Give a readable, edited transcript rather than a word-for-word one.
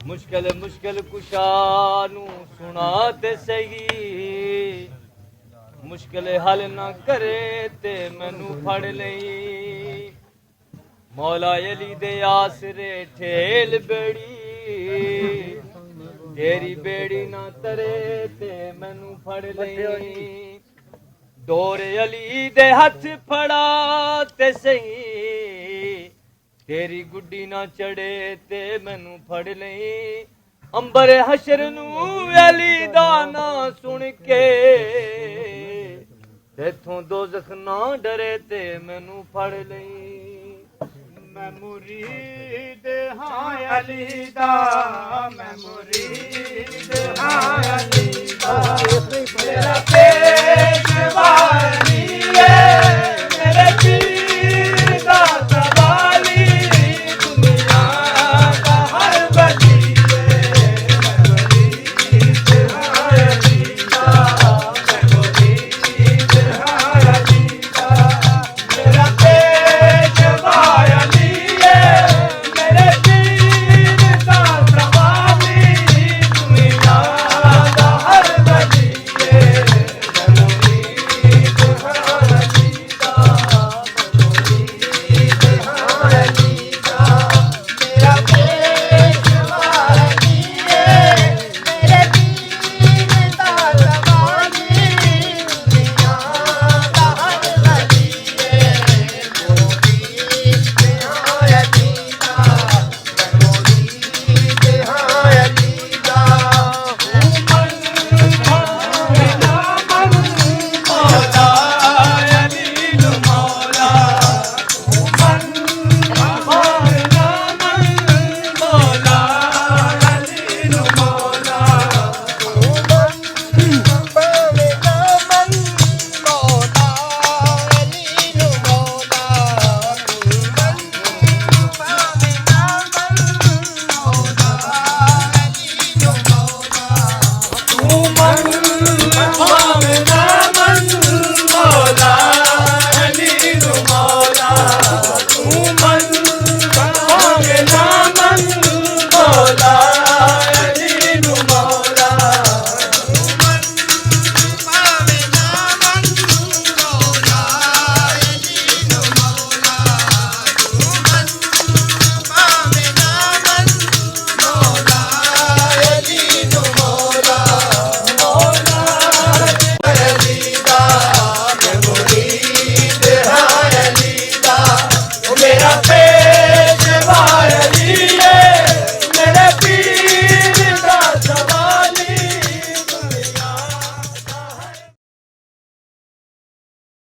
मुश्किल मुश्किल कुशा नू सुना ते सही मुश्किल हल ना करे ते मैनू फड़ लई मौला अली दे आसरे ठेल बेड़ी तेरी बेड़ी ना तरे ते मैनू फड़ लई डोर अली दे हथ फड़ा ते सही तेरी गुड्डी ना चढ़े ते मैनू फड़ लई अंबर हशर नू अली दा ना सुन के तेथों दोज़ख ना डरे ते मैनू फड़ लई मैं मुरीद हाँ अली दा मैं मुरीद हाँ अली दा मेरा